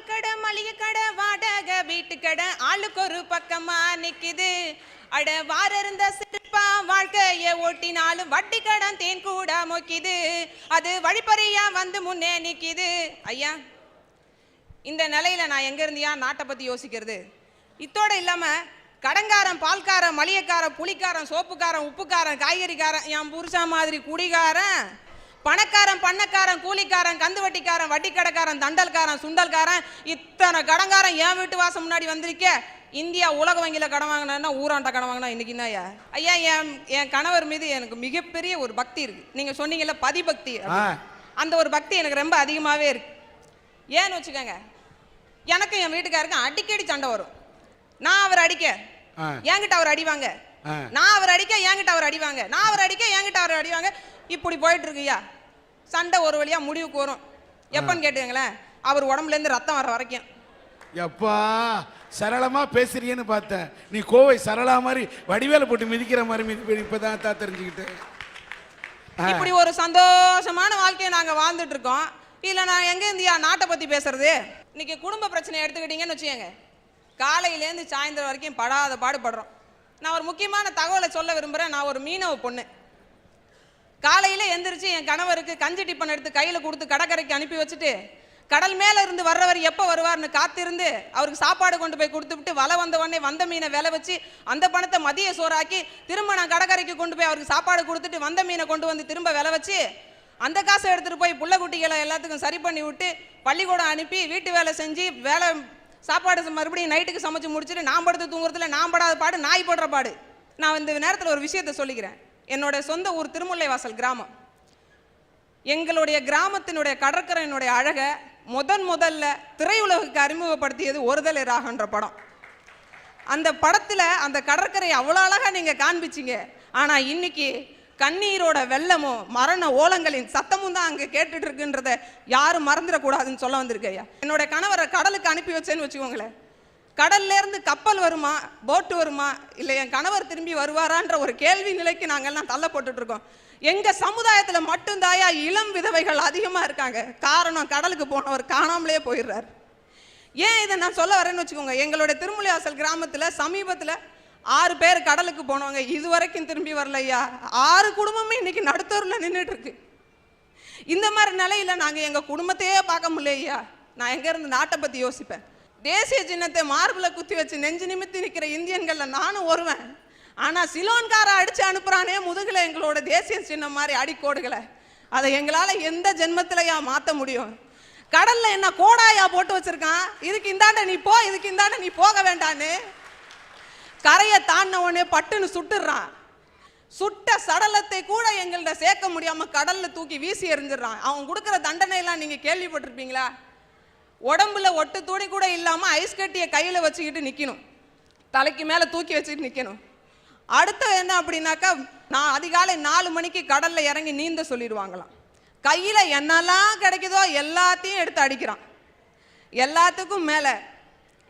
பால் கடை மளிகை கடை வாடகை வீட்டு கடை ஆளுக்கு ஒரு பக்கமா நிக்குது. அட வார இருந்த சிற்பா வாழ்க்கைய ஓட்டினாலும் வட்டி கடன் தேன் கூட மொக்கிது. அது வழிப்பறியா வந்து முன்னே நிக்குது. ஐயா, இந்த நிலையில நான் எங்க இருந்தியா நாட்டை பத்தி யோசிக்கிறது? இத்தோட இல்லாம கடங்காரன், பால்காரன், மளிகைக்காரன், புளிக்காரன், சோப்புக்காரன், உப்புக்காரன், காய்கறிக்காரன், என் புருஷா மாதிரி குடிகாரன், பணக்காரன், பண்ணக்காரன், கூலிக்காரன், கந்து வட்டிக்காரன், வட்டி கடைக்காரன், தண்டல்காரன், சுண்டல்காரன், இத்தனை கடங்காரன் என் வீட்டு வாசம் முன்னாடி வந்திருக்க. இந்தியா உலக வங்கியில கடன் வாங்கினா ஊராண்ட கடன் வாங்கினா இன்னைக்கு என்னையா? ஐயா, என் கணவர் மீது எனக்கு மிகப்பெரிய ஒரு பக்தி இருக்கு. நீங்க சொன்னீங்கல்ல பதிபக்தி, அந்த ஒரு பக்தி எனக்கு ரொம்ப அதிகமாவே இருக்கு. ஏன்னு வச்சுக்கோங்க, எனக்கு என் வீட்டுக்காருக்கும் அடிக்கடி சண்டை வரும். நான் அவர் அடிக்க என்கிட்ட அவர் அடிவாங்க, நான் அவர் அடிக்க என்கிட்ட அவர் அடிவாங்க, நான் அவர் அடிக்க என்கிட்ட அவர் அடிவாங்க. இப்படி போயிட்டு இருக்குயா. சண்டை ஒரு வழியா முடிவுக்கு வரும். எப்பன்னு கேட்டுங்களேன், அவர் உடம்புல இருந்து ரத்தம் வர வரைக்கும். எப்பா சரளமா பேசுறீன்னு பார்த்தேன், நீ கோவை சரளா மாதிரி வடிவேல போட்டு மிதிக்கிற மாதிரி இப்பதான் தெரிஞ்சுக்கிட்டேன். இப்படி ஒரு சந்தோஷமான வாழ்க்கையை நாங்க வாழ்ந்துட்டு இருக்கோம். இல்ல நான் எங்க இந்தியா நாட்டை பத்தி பேசுறது? இன்னைக்கு குடும்ப பிரச்சனை எடுத்துக்கிட்டீங்கன்னு வச்சுக்கோங்க, காலையிலேருந்து சாயந்தரம் வரைக்கும் படாத பாடுபடுறோம். நான் ஒரு முக்கியமான தகவலை சொல்ல விரும்புகிறேன். நான் ஒரு மீனவ பொண்ணு. காலையில் எந்திரிச்சு என் கணவருக்கு கஞ்சி டிப்பன் எடுத்து கையில் கொடுத்து கடற்கரைக்கு அனுப்பி வச்சுட்டு, கடல் மேலே இருந்து வர்றவர் எப்போ வருவார்னு காத்திருந்து அவருக்கு சாப்பாடு கொண்டு போய் கொடுத்துவிட்டு, வலை வந்த உடனே வந்த மீனை விலை வச்சு அந்த பணத்தை மதிய சோறாக்கி திரும்ப நான் கடற்கரைக்கு கொண்டு போய் அவருக்கு சாப்பாடு கொடுத்துட்டு வந்த மீனை கொண்டு வந்து திரும்ப விலை வச்சு அந்த காசை எடுத்துகிட்டு போய் புள்ள குட்டிகளை எல்லாத்துக்கும் சரி பண்ணி விட்டு பள்ளிக்கூடம் அனுப்பி வீட்டு வேலை செஞ்சு வேலை சாப்பாடு மறுபடியும் நைட்டுக்கு சமைச்சு முடிச்சுட்டு நான் படுத்து தூங்குறதுல நான் படாத பாடு நாய் போடுற பாடு. நான் இந்த நேரத்தில் ஒரு விஷயத்தை சொல்லிக்கிறேன். என்னோட சொந்த ஊர் திருமுல்லைவாசல் கிராமம். எங்களுடைய கிராமத்தினுடைய கடற்கரையினுடைய அழகை முதல்ல திரையுலகுக்கு அறிமுகப்படுத்தியது ஒருதலை ராகன்ற படம். அந்த படத்தில் அந்த கடற்கரை அவ்வளோ அழகாக நீங்கள் காண்பிச்சிங்க. ஆனால் இன்னைக்கு கண்ணீரோட வெள்ளமும் மரண ஓலங்களின் சத்தமும் தான் அங்கே கேட்டுட்டு இருக்குன்றத யாரும் மறந்துடக்கூடாதுன்னு சொல்ல வந்திருக்கையா. என்னோட கணவரை கடலுக்கு அனுப்பி வச்சேன்னு வச்சுக்கோங்களேன், கடல்ல இருந்து கப்பல் வருமா, போட்டு வருமா, இல்லை என் கணவர் திரும்பி வருவாரான்ற ஒரு கேள்வி நிலைக்கு நாங்கள்லாம் தள்ளப்பட்டு இருக்கோம். எங்க சமுதாயத்தில் மட்டும்தாயா இளம் விதவைகள் அதிகமாக இருக்காங்க. காரணம், கடலுக்கு போனவர் காணாமலே போயிடுறாரு. ஏன் இதை நான் சொல்ல வரேன்னு வச்சுக்கோங்க, எங்களுடைய திருமுல்லைவாசல் கிராமத்தில் சமீபத்தில் 6 பேர் கடலுக்கு போனவங்க இதுவரைக்கும் திரும்பி வரலையா. 6 குடும்பமே இன்னைக்கு நடுத்தூரில் நின்றுட்டு இருக்கு. இந்த மாதிரி நிலையில நாங்கள் எங்கள் குடும்பத்தையே பார்க்க முடியலையா. நான் எங்கேருந்து நாட்டை பற்றி யோசிப்பேன். தேசிய சின்னத்தை மார்பில் குத்தி வச்சு நெஞ்சு நிமித்தி நிற்கிற இந்தியன்களில் நானும் வருவேன். ஆனால் சிலோன்கார அடித்து அனுப்புகிறானே முதுகில் எங்களோட தேசிய சின்னம் மாதிரி அடிக்கோடுகளை, அதை எங்களால் எந்த ஜென்மத்திலையா மாற்ற முடியும்? கடலில் என்ன கோடாயா போட்டு வச்சிருக்கான், இதுக்கு இந்தாண்ட நீ போ, இதுக்கு இந்தாண்ட நீ போக வேண்டான்னு. கரையை தாண்டின உடனே பட்டுன்னு சுட்டுறான். சுட்ட சடலத்தை கூட எங்கள்கிட்ட சேர்க்க முடியாம கடல்ல தூக்கி வீசி எறிஞ்சிடறான். அவன் கொடுக்குற தண்டனை எல்லாம் நீங்க கேள்விப்பட்டிருப்பீங்களா? உடம்புல ஒட்டு துணி கூட இல்லாம ஐஸ் கட்டிய கையில வச்சுக்கிட்டு நிக்கணும், தலைக்கு மேல தூக்கி வச்சுட்டு நிக்கணும். அடுத்து என்ன அப்படின்னாக்கா, நான் அதிகாலை 4 மணிக்கு கடல்ல இறங்கி நீந்த சொல்லிடுவாங்களாம். கையில என்னெல்லாம் கிடைக்குதோ எல்லாத்தையும் எடுத்து அடிக்கிறான். எல்லாத்துக்கும் மேல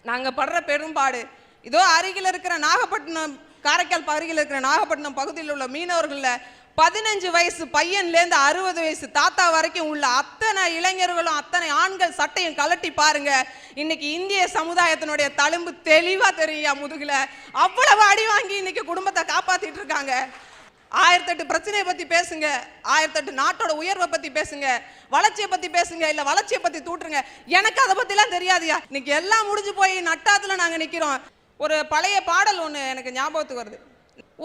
நாங்க படுற பெரும்பாடு, இதோ அருகில் இருக்கிற நாகப்பட்டினம், காரைக்கால் அருகில் இருக்கிற நாகப்பட்டினம் பகுதியில் உள்ள மீனவர்களில் 15 வயசு பையன்லேருந்து 60 வயசு தாத்தா வரைக்கும் உள்ள அத்தனை இளைஞர்களும் அத்தனை ஆண்கள் சட்டையும் கலட்டி பாருங்க. இன்னைக்கு இந்திய சமுதாயத்தினுடைய தழும்பு தெளிவா தெரியும் முதுகுல. அவ்வளவு அடி வாங்கி இன்னைக்கு குடும்பத்தை காப்பாத்திட்டு இருக்காங்க. 1008 பிரச்சனையை பத்தி பேசுங்க, 1008 நாட்டோட உயர்வை பத்தி பேசுங்க, வளர்ச்சியை பத்தி பேசுங்க, இல்ல வளர்ச்சியை பத்தி தூட்டுருங்க. எனக்கு அதை பத்தி எல்லாம் தெரியாதியா. இன்னைக்கு எல்லாம் முடிஞ்சு போய் நட்டாத்துல நாங்க நிக்கிறோம். ஒரு பழைய பாடல் ஒன்று எனக்கு ஞாபகத்துக்கு வருது.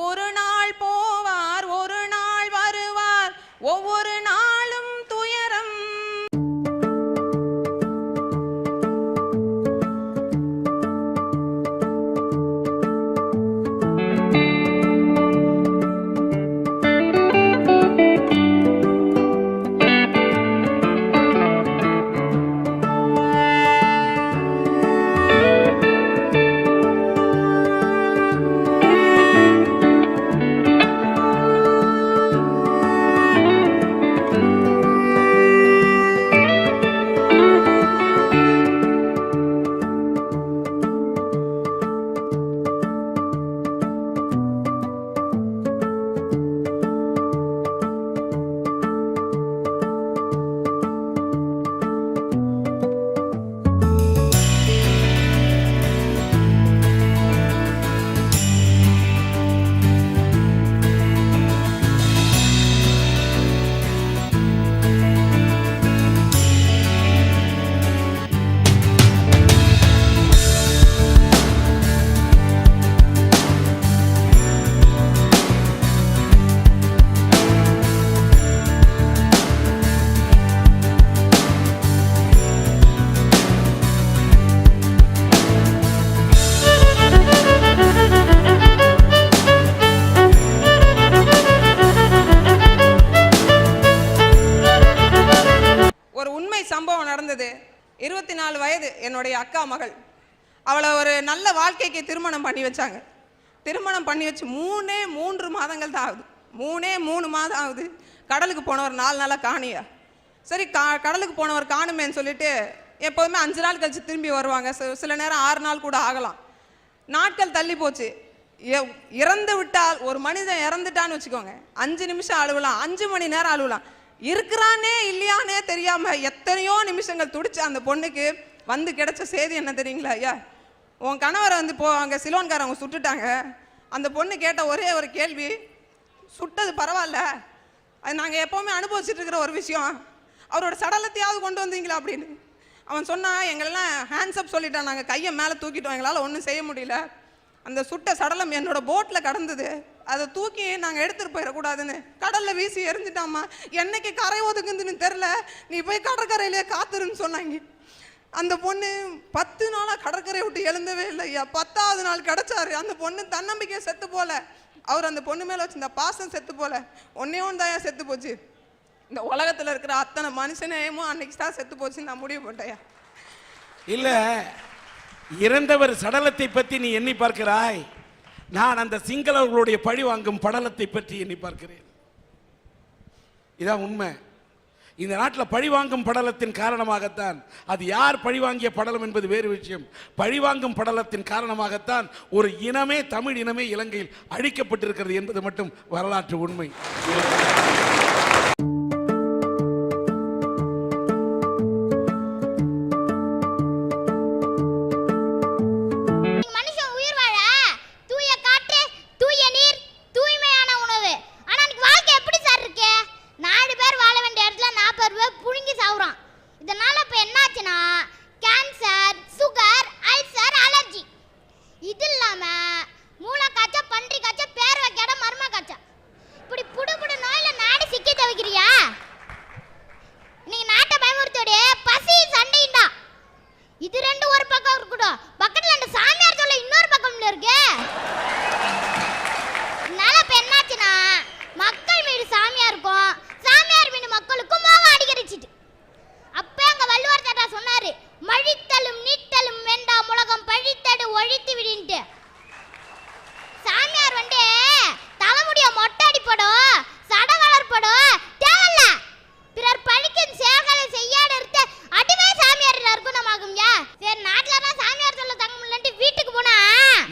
ஒரு நாள் போவார், ஒரு நாள் வருவார், ஒவ்வொரு நாளும் துயரம். வயது என்னுடைய அக்கா மகள். அவளை ஒரு நல்ல வாழ்க்கைக்கு திருமணம் பண்ணி வச்சாங்க. திருமணம் பண்ணி வச்சு 3 மாதங்கள் தான் ஆகுது. 3 மாதம் ஆகுது. கடலுக்கு போனவர் 4 நாளாக காணியா. சரி, கடலுக்கு போனவர் காணுமேன்னு சொல்லிட்டு எப்போதுமே 5 நாள் கழிச்சு திரும்பி வருவாங்க. சில நேரம் 6 நாள் கூட ஆகலாம். நாட்கள் தள்ளி போச்சு. இறந்து விட்டால், ஒரு மனிதன் இறந்துட்டான்னு வச்சுக்கோங்க, 5 நிமிஷம் அழுவலாம், 5 மணி நேரம் அழுவலாம். இருக்கிறானே இல்லையானே தெரியாம எத்தனையோ நிமிஷங்கள் துடிச்சு அந்த பொண்ணுக்கு வந்து கிடைச்ச செய்தி என்ன தெரியுங்களா? ஐயா, உன் கணவரை வந்து அங்கே சிலோன்காரவங்க சுட்டுட்டாங்க. அந்த பொண்ணு கேட்ட ஒரே ஒரு கேள்வி, சுட்டது பரவாயில்ல, அது நாங்கள் எப்போவுமே அனுபவிச்சுட்டு இருக்கிற ஒரு விஷயம், அவரோட சடலத்தையாவது கொண்டு வந்தீங்களா அப்படின்னு. அவன் சொன்னான், எங்களெல்லாம் ஹேண்ட்ஸ்அப் சொல்லிட்டான், நாங்கள் கையை மேலே தூக்கிட்டோம், எங்களால் ஒன்றும் செய்ய முடியல. அந்த சுட்ட சடலம் என்னோட போட்டில் கடந்தது, அதை தூக்கி நாங்கள் எடுத்துகிட்டு போயிடக்கூடாதுன்னு கடலில் வீசி எரிஞ்சிட்டாமா. என்னைக்கு கரை ஒதுக்குதுன்னு தெரில, நீ போய் கடற்கரையிலே காத்துருன்னு சொன்னாங்க. அந்த பொண்ணு 10 நாளாக கடற்கரையை விட்டு எழுந்தவே இல்லை ஐயா. 10ஆவது நாள் கிடச்சாரு. அந்த பொண்ணு தன்னம்பிக்கை செத்து போல, அவர் அந்த பொண்ணு மேலே வச்சு இந்த பாசம் செத்து போல. ஒன்னே ஒன்று தான் செத்து போச்சு. இந்த உலகத்தில் இருக்கிற அத்தனை மனுஷனையும் அன்னைக்கு தான் செத்து போச்சுன்னு நான் முடிவு போட்டேன். இல்ல, இறந்தவர் சடலத்தை பற்றி நீ எண்ணி பார்க்கிறாய், நான் அந்த சிங்களவர்களுடைய பழி வாங்கும் படலத்தை பற்றி எண்ணி பார்க்கிறேன். இதான் உண்மை. இந்த நாட்டில் பழிவாங்கும் படலத்தின் காரணமாகத்தான், அது யார் பழிவாங்கிய படலம் என்பது வேறு விஷயம், பழிவாங்கும் படலத்தின் காரணமாகத்தான் ஒரு இனமே, தமிழ் இனமே இலங்கையில் அழிக்கப்பட்டிருக்கிறது என்பது மட்டும் வரலாற்று உண்மை.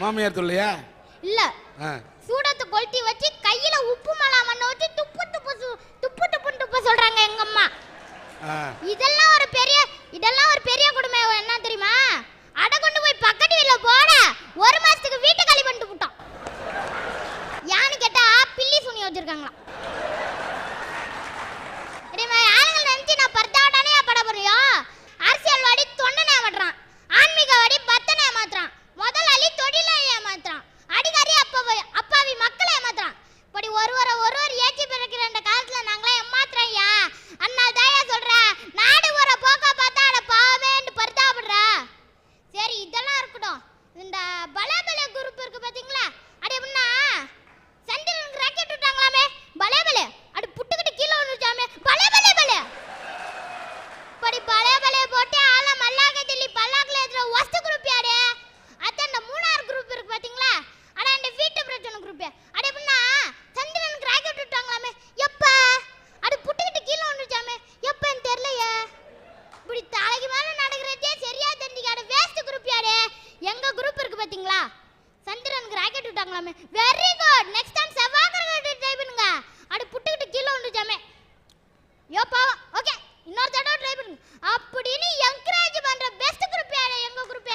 மாமியார் சொல்லையா? இல்ல, சூடத்தை கொளுத்தி வச்சு கையில உப்பு மலா மண்ண வச்சு துப்பு துப்பு சொல்றாங்க எங்க அம்மா. இதெல்லாம் ஒரு பெரிய கொடுமை. என்ன தெரியுமா? அட கொண்டு போய் பக்கத்து வீட்ல போட 1 மாசத்துக்கு வீட்டை காலி பண்ணிட்டு போட்டான். யானு கேட்டா பில்லி சுனி வச்சிருக்காங்களாம். ஆளுங்களை நினைச்சு நான் பர்தாவட்டானே பட போறியோ? அரசியல் வாடி தொண்டனை மாட்டுறான், ஆன்மீக வாடி பத்தனை மாத்துறான், முதலாளி தொழிலை ஏமாத்துறான், அடிகாரி அப்பாவி மக்களை ஏமாத்துறான். இப்படி ஒருவர் ஏற்றி பிறக்கிற இந்த காலத்துல நாங்களே ஏமாத்துறோம் ஐயா. அண்ணா தயா சொல்ற, நாடு வர போக்க பார்த்தா அட பாவேன்னு பரிதாபப்படுற. சரி, இதெல்லாம் இருக்கட்டும். இந்த பலேபல குரூப் இருக்கு பாத்தீங்களா? அடி எப்படின்னா சந்திரனுக்கு ராக்கெட் விட்டாங்களாமே, பலேபல அடி புட்டுக்கிட்டு கீழே வந்துச்சாமே, பலேபல இப்படி பலேபல போட்டு ஆள மல்லாக தில்லி பல்லாக்குல ஏத்துற வஸ்து குரூப் யாரு? அதான் இந்த 3ஆர் குரூப் இருக்கு பாத்தீங்களா? அட அந்த வீட்டு பிரச்சனை குரூப். அட எப்படின்னா சந்திரனுக்கு ராக்கெட் விட்டாங்களாமே, எப்ப அடி புட்டுக்கிட்டு கீழே வந்துச்சாமே, எப்பன்னு தெரியலையே. இப்படி தலைக்கு மேல நடக்கிறதே சரியா தெரிஞ்சுக்காட வேஸ்ட் குரூப் யாரு? எங்க குரூப் இருக்கு பாத்தீங்களா? சந்திரனுக்கு ராக்கெட் விட்டாங்களாமே, வெரி குட். நெக்ஸ்ட் டைம் செவ்வாய் கிரகத்துக்கு ட்ரை பண்ணுங்க. அடி புட்டுக்கிட்டு கீழே வந்துச்சாமே, யோப்பா ஓகே இன்னொரு தடவை ட்ரை பண்ணுங்க அப்படின்னு என்கரேஜ் பண்ற பெஸ்ட் குரூப் யாரு? எங்க குரூப்.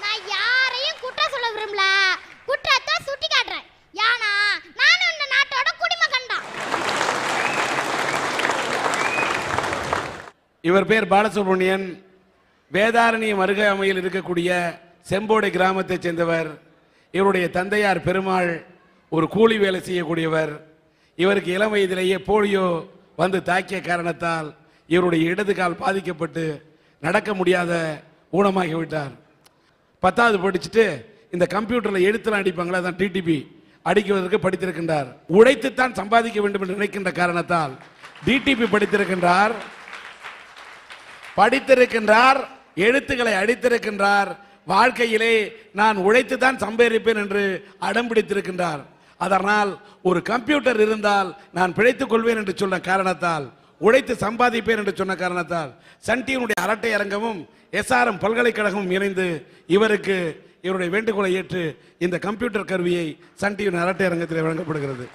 நான் யாரையும் குற்றம் சொல்ல விரும்பல, குற்றத்தை சுட்டி காட்டுறேன். ஏன்னா நானும் இந்த நாட்டோட குடிமகன் தான். இவர் பேர் பாலசுப்ரமணியன். வேதாரண்யம் அருகாமையில் இருக்கக்கூடிய செம்போடை கிராமத்தைச் சேர்ந்தவர். இவருடைய தந்தையார் பெருமாள் ஒரு கூலி வேலை செய்யக்கூடியவர். இவருக்கு இளம் வயதிலேயே போலியோ வந்து தாக்கிய காரணத்தால் இவருடைய இடது கால் பாதிக்கப்பட்டு நடக்க முடியாத ஊனமாகிவிட்டார். 10வது படிச்சுட்டு இந்த கம்ப்யூட்டரில் எழுத்தெல்லாம் அடிப்பாங்களா, தான் டிடிபி அடிக்குவதற்கு படித்திருக்கின்றார். உழைத்துத்தான் சம்பாதிக்க வேண்டும் என்று நினைக்கின்ற காரணத்தால் டிடிபி படித்திருக்கின்றார். படித்திருக்கின்றார், எழுத்துக்களை அடித்திருக்கின்றார், வாழ்க்கையிலே நான் உழைத்து தான் சம்பாதிப்பேன் என்று அடம் பிடித்திருக்கின்றார். அதனால் ஒரு கம்ப்யூட்டர் இருந்தால் நான் பிழைத்துக் கொள்வேன் என்று சொன்ன காரணத்தால், உழைத்து சம்பாதிப்பேன் என்று சொன்ன காரணத்தால் சன் டிவியினுடைய அரட்டை அரங்கமும் SRM பல்கலைக்கழகமும் இணைந்து இவருக்கு இவருடைய வேண்டுகோளை ஏற்று இந்த கம்ப்யூட்டர் கருவியை சன் டிவியின் அரட்டை அரங்கத்தில் வழங்கப்படுகிறது.